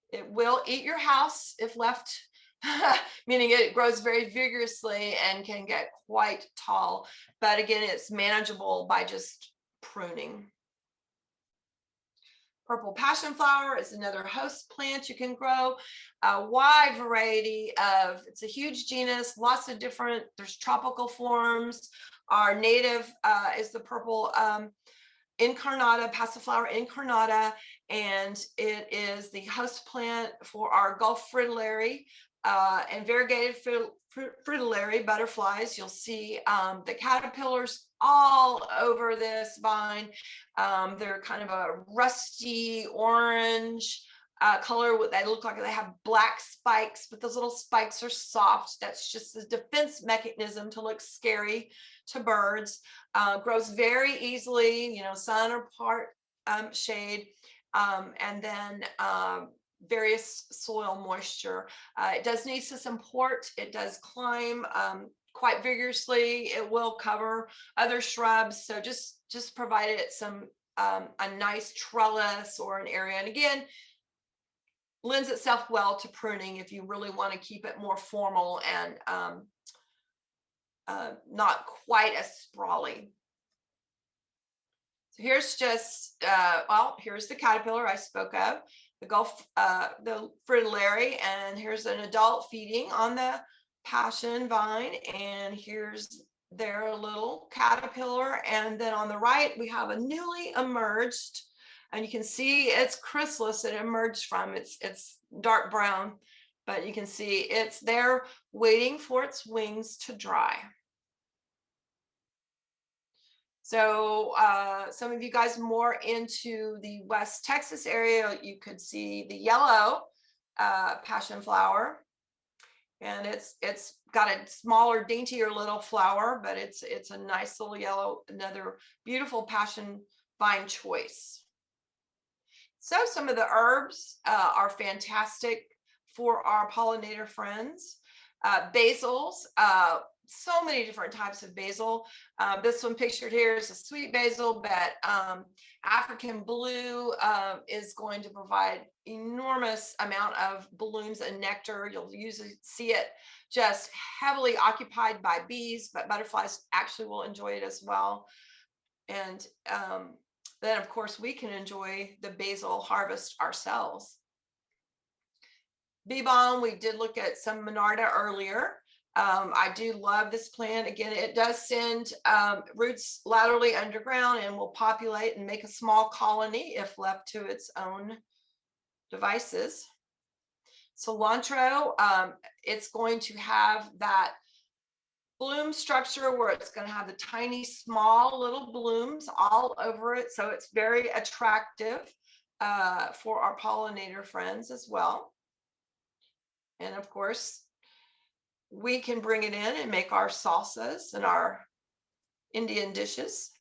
It will eat your house if left, meaning it grows very vigorously and can get quite tall. But again, it's manageable by just pruning. Purple passion flower is another host plant you can grow. A wide variety of, it's a huge genus, lots of different, there's tropical forms. Our native is the purple incarnata, passiflora incarnata, and it is the host plant for our Gulf fritillary and variegated fritillary butterflies. You'll see the caterpillars all over this vine. They're kind of a rusty orange color. They look like they have black spikes, but those little spikes are soft. That's just a defense mechanism to look scary to birds. Grows very easily, sun or part shade, and then various soil moisture. It does need some support. It does climb quite vigorously. It will cover other shrubs. So just provide it some a nice trellis or an area. And again, lends itself well to pruning if you really want to keep it more formal and not quite as sprawly. So here's just, here's the caterpillar I spoke of, the fritillary, and here's an adult feeding on the passion vine, and here's their little caterpillar. And then on the right, we have a newly emerged, and you can see its chrysalis it emerged from. It's dark brown, but you can see it's there waiting for its wings to dry. So some of you guys more into the West Texas area, you could see the yellow passion flower, and it's got a smaller, daintier little flower, but it's a nice little yellow, another beautiful passion vine choice. So some of the herbs are fantastic for our pollinator friends. Basils, so many different types of basil. This one pictured here is a sweet basil, but African blue is going to provide enormous amount of blooms and nectar. You'll usually see it just heavily occupied by bees, but butterflies actually will enjoy it as well. And then of course we can enjoy the basil harvest ourselves. Bee balm, we did look at some Monarda earlier. I do love this plant. Again, it does send roots laterally underground and will populate and make a small colony if left to its own devices. Cilantro, it's going to have that bloom structure where it's going to have the tiny, small little blooms all over it. So it's very attractive for our pollinator friends as well. And of course, we can bring it in and make our salsas and our Indian dishes.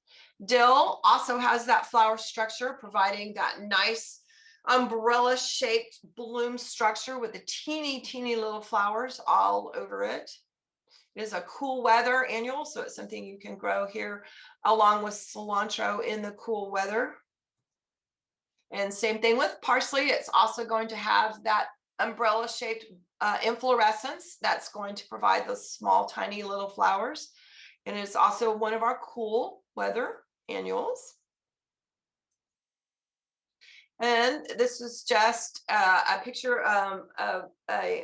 Dill also has that flower structure, providing that nice umbrella shaped bloom structure with the teeny little flowers all over it. It is a cool weather annual, so it's something you can grow here along with cilantro in the cool weather. And same thing with parsley. It's also going to have that umbrella shaped inflorescence that's going to provide those small, tiny little flowers. And it's also one of our cool weather annuals. And this is just a picture of a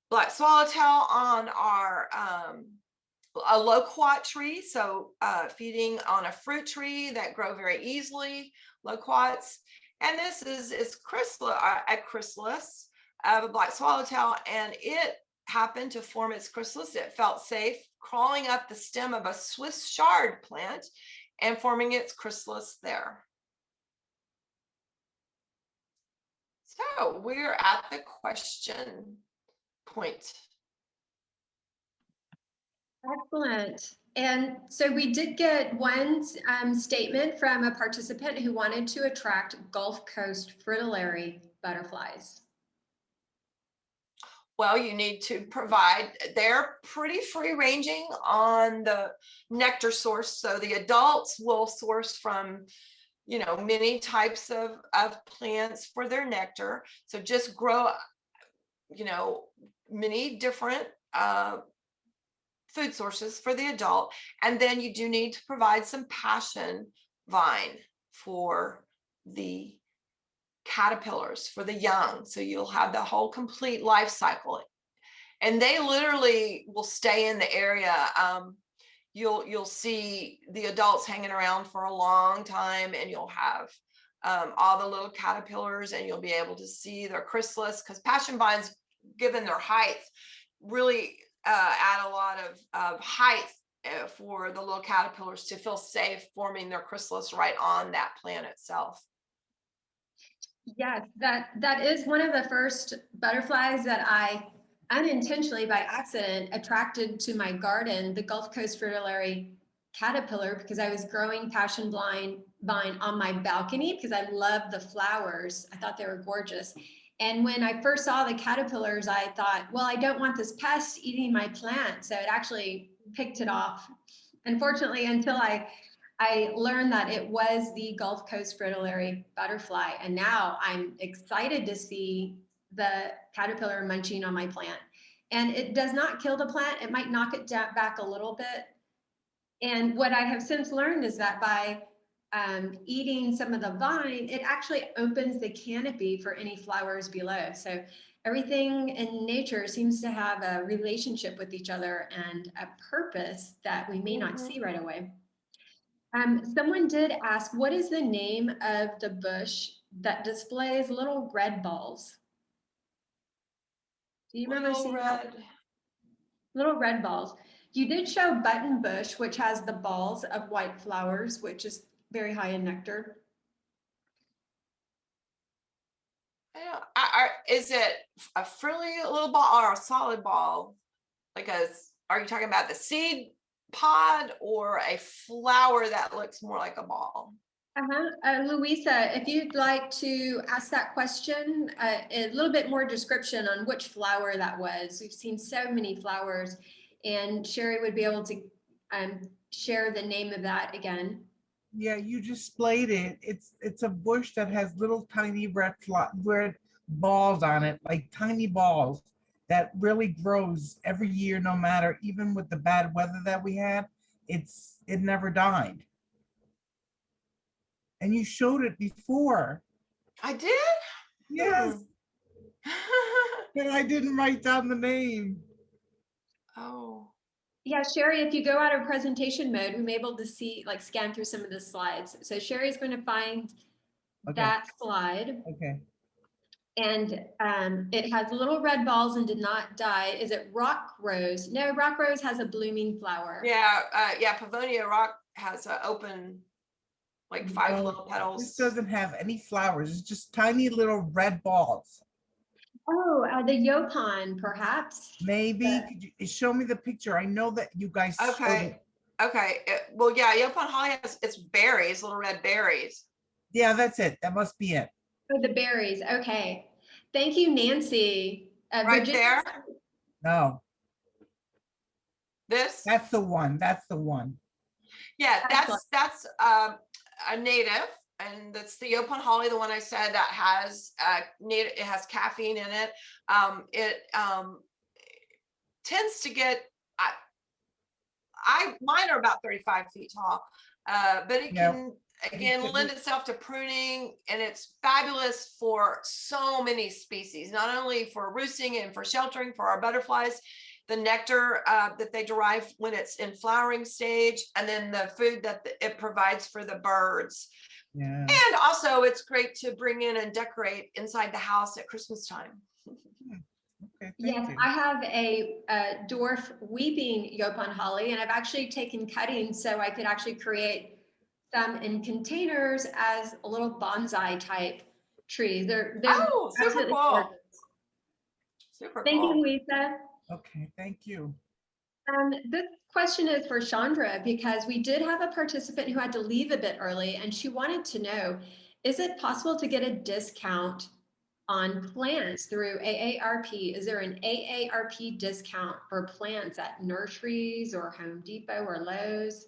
black swallowtail on our a loquat tree, so feeding on a fruit tree that grow very easily, loquats. And this is a chrysalis of a black swallowtail, and it happened to form its chrysalis. It felt safe crawling up the stem of a Swiss chard plant and forming its chrysalis there. So we're at the question point. Excellent. And so we did get one statement from a participant who wanted to attract Gulf Coast fritillary butterflies. Well, you need to provide, they're pretty free ranging on the nectar source. So the adults will source from, many types of plants for their nectar. So just grow, many different food sources for the adult. And then you do need to provide some passion vine for the caterpillars, for the young. So you'll have the whole complete life cycle. And they literally will stay in the area. You'll see the adults hanging around for a long time, and you'll have all the little caterpillars, and you'll be able to see their chrysalis, because passion vines, given their height, really add a lot of height for the little caterpillars to feel safe forming their chrysalis right on that plant itself. Yes, that is one of the first butterflies that I unintentionally by accident attracted to my garden, the Gulf Coast fritillary caterpillar, because I was growing passion vine on my balcony because I love the flowers. I thought they were gorgeous. And when I first saw the caterpillars, I thought, well, I don't want this pest eating my plant. So it actually picked it off. Unfortunately, until I learned that it was the Gulf Coast fritillary butterfly. And now I'm excited to see the caterpillar munching on my plant. And it does not kill the plant. It might knock it back a little bit. And what I have since learned is that by eating some of the vine, it actually opens the canopy for any flowers below. So everything in nature seems to have a relationship with each other and a purpose that we may not see right away. Someone did ask, what is the name of the bush that displays little red balls? Do you remember seeing that? Little red balls. You did show button bush, which has the balls of white flowers, which is very high in nectar. Yeah. Is it a frilly little ball or a solid ball? Are you talking about the seed pod or a flower that looks more like a ball? Louisa, if you'd like to ask that question, a little bit more description on which flower that was. We've seen so many flowers, and Sherry would be able to share the name of that again. Yeah, you displayed it. It's a bush that has little tiny red balls on it, like tiny balls that really grows every year, no matter, even with the bad weather that we had, it never died. And you showed it before. I did? Yes. But I didn't write down the name. Oh. Yeah, Sherry, if you go out of presentation mode, we may be able to see, scan through some of the slides. So Sherry's going to find that slide. Okay. And it has little red balls and did not die. Is it rock rose? No, rock rose has a blooming flower. Yeah, Pavonia rock has an open, 5 little petals. This doesn't have any flowers. It's just tiny little red balls. Oh, the Yopon, perhaps. Maybe. Could you show me the picture? I know that you guys. Okay. Okay. Yopon holly has its berries, little red berries. Yeah, that's it. That must be it. Oh, the berries. Okay. Thank you, Nancy. Right there? No. This? That's the one. That's the one. Yeah, that's a native. And that's the Yopon holly, the one I said that has it has caffeine in it. It tends to get, mine are about 35 feet tall, but it can again lend itself to pruning, and it's fabulous for so many species, not only for roosting and for sheltering for our butterflies. the nectar that they derive when it's in flowering stage, and then the food that it provides for the birds. Yeah. And also it's great to bring in and decorate inside the house at Christmas time. Okay, Yes, thank you. I have a dwarf weeping Yopon holly, and I've actually taken cuttings so I could actually create some in containers as a little bonsai type trees. They're Oh, super absolutely cool. gorgeous. Super Thank cool. you, Lisa. Okay, thank you. This question is for Chandra, because we did have a participant who had to leave a bit early, and she wanted to know, is it possible to get a discount on plants through AARP? Is there an AARP discount for plants at nurseries or Home Depot or Lowe's?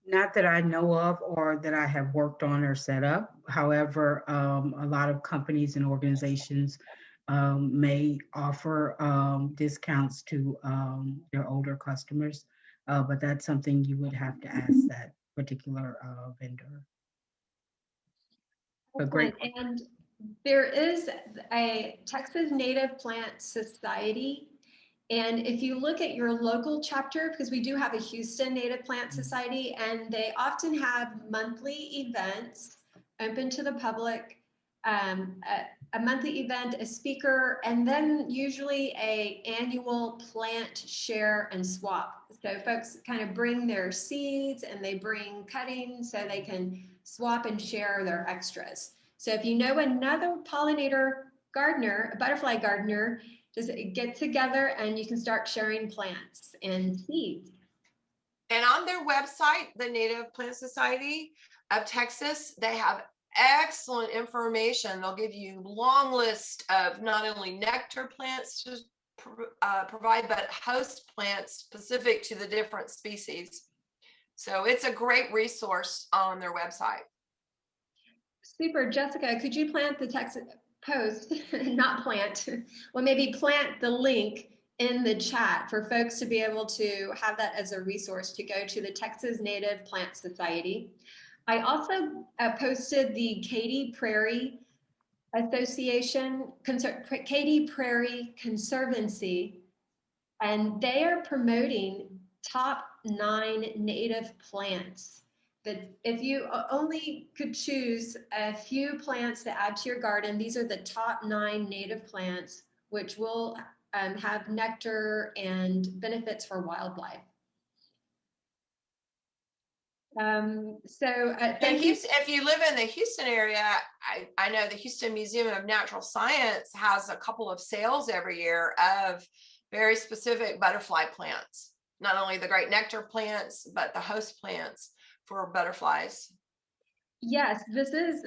Not that I know of or that I have worked on or set up. However, a lot of companies and organizations may offer discounts to their older customers, but that's something you would have to ask that particular vendor. A great. Excellent. And there is a Texas Native Plant Society. And if you look at your local chapter, because we do have a Houston Native Plant Society, and they often have monthly events open to the public, a monthly event, a speaker, and then usually a annual plant share and swap. So folks kind of bring their seeds and they bring cuttings so they can swap and share their extras. So if you know another pollinator gardener, a butterfly gardener, just get together and you can start sharing plants and seeds. And on their website, the Native Plant Society of Texas, they have excellent information. They'll give you long list of not only nectar plants to provide, but host plants specific to the different species. So it's a great resource on their website. Super. Jessica, could you plant the Texas post, not plant, well, maybe plant the link in the chat for folks to be able to have that as a resource to go to the Texas Native Plant Society. I also posted the Katy Prairie Association, Katy Prairie Conservancy, and they are promoting top 9 native plants. That if you only could choose a few plants to add to your garden, these are the top 9 native plants, which will have nectar and benefits for wildlife. Thank you. If you live in the Houston area, I know the Houston Museum of Natural Science has a couple of sales every year of very specific butterfly plants, not only the great nectar plants, but the host plants for butterflies. Yes, this is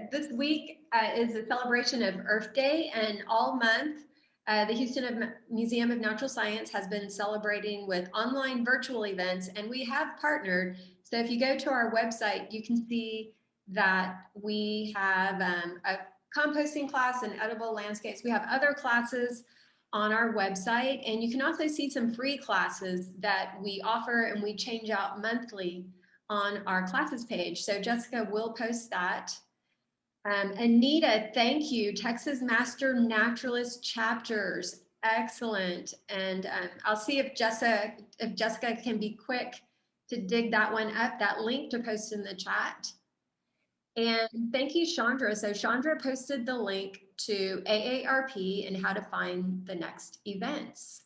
this week is a celebration of Earth Day, and all month the Houston Museum of Natural Science has been celebrating with online virtual events, and we have partnered. So if you go to our website, you can see that we have a composting class and edible landscapes. We have other classes on our website, and you can also see some free classes that we offer and we change out monthly on our classes page. So Jessica will post that. Anita, thank you. Texas Master Naturalist Chapters, excellent. And I'll see if Jessica can be quick to dig that one up, that link to post in the chat. And thank you, Chandra. So Chandra posted the link to AARP and how to find the next events.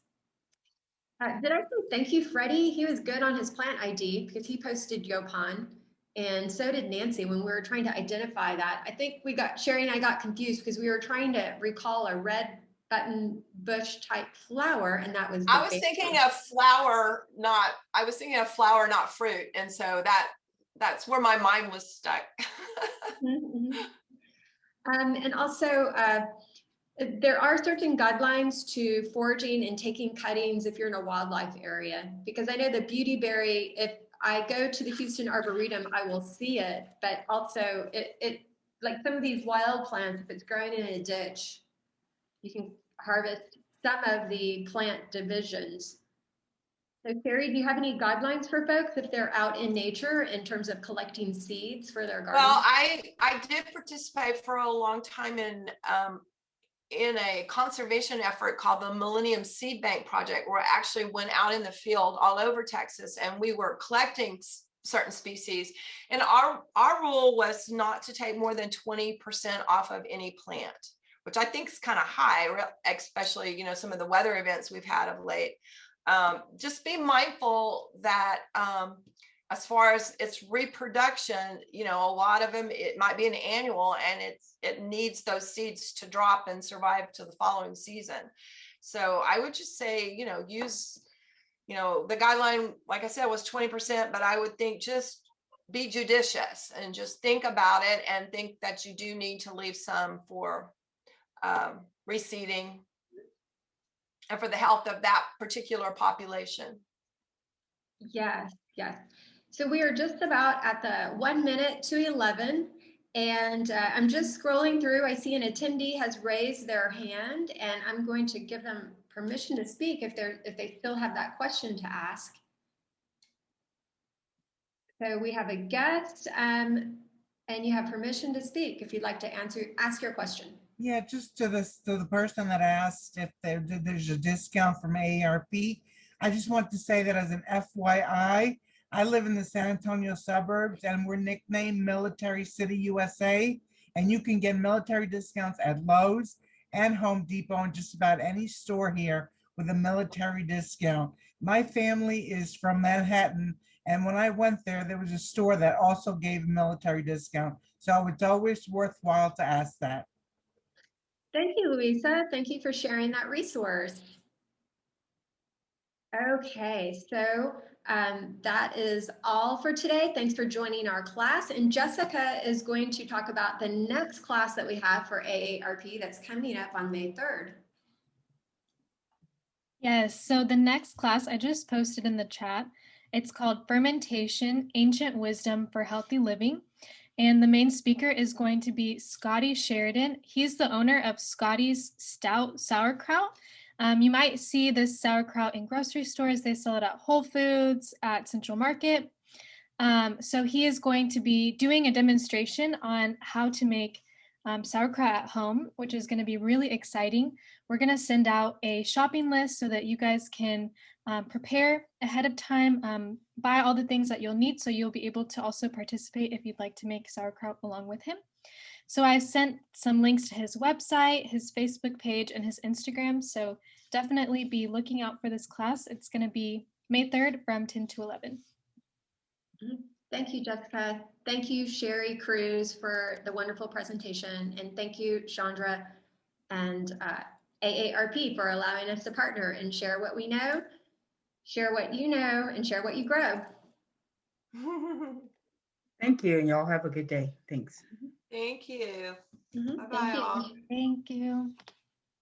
Did I say thank you, Freddie? He was good on his plant ID because he posted Yopon, and so did Nancy when we were trying to identify that. I think Sherry and I got confused because we were trying to recall a red button bush type flower, and that was. I was thinking of flower, not fruit, and so that's where my mind was stuck. And also, there are certain guidelines to foraging and taking cuttings if you're in a wildlife area, because I know the beautyberry, if I go to the Houston Arboretum, I will see it, but also it like some of these wild plants, if it's growing in a ditch, you can harvest some of the plant divisions. So Carrie, do you have any guidelines for folks if they're out in nature in terms of collecting seeds for their garden? Well, I did participate for a long time in in a conservation effort called the Millennium Seed Bank Project, where I actually went out in the field all over Texas, and we were collecting certain species. And our rule was not to take more than 20% off of any plant, which I think is kind of high, especially, you know, some of the weather events we've had of late. Just be mindful that as far as its reproduction, you know, a lot of them, it might be an annual, and it needs those seeds to drop and survive to the following season. So I would just say, you know, use, you know, the guideline, like I said, was 20%, but I would think just be judicious and just think about it, and think that you do need to leave some for reseeding and for the health of that particular population. Yes, yes. So we are just about at the 1 minute to 11, and I'm just scrolling through. I see an attendee has raised their hand, and I'm going to give them permission to speak if they still have that question to ask. So we have a guest, and you have permission to speak if you'd like to ask your question. Yeah, just to the person that asked if there's a discount from AARP, I just want to say that as an FYI, I live in the San Antonio suburbs, and we're nicknamed Military City, USA, and you can get military discounts at Lowe's and Home Depot and just about any store here with a military discount. My family is from Manhattan, and when I went there, there was a store that also gave a military discount. So it's always worthwhile to ask that. Thank you, Louisa. Thank you for sharing that resource. Okay, so that is all for today. Thanks for joining our class. And Jessica is going to talk about the next class that we have for AARP that's coming up on May 3rd. Yes, so the next class I just posted in the chat. It's called Fermentation, Ancient Wisdom for Healthy Living. And the main speaker is going to be Scotty Sheridan. He's the owner of Scotty's Stout Sauerkraut. You might see this sauerkraut in grocery stores. They sell it at Whole Foods, at Central Market. So he is going to be doing a demonstration on how to make sauerkraut at home, which is going to be really exciting. We're going to send out a shopping list so that you guys can prepare ahead of time, buy all the things that you'll need, so you'll be able to also participate if you'd like to make sauerkraut along with him. So I sent some links to his website, his Facebook page, and his Instagram. So definitely be looking out for this class. It's going to be May 3rd from 10 to 11. Thank you, Jessica. Thank you, Sherry Cruse, for the wonderful presentation. And thank you, Chandra and AARP for allowing us to partner and share what we know, share what you know, and share what you grow. Thank you, and y'all have a good day. Thanks. Thank you. Thank Bye-bye, you. all. Thank you.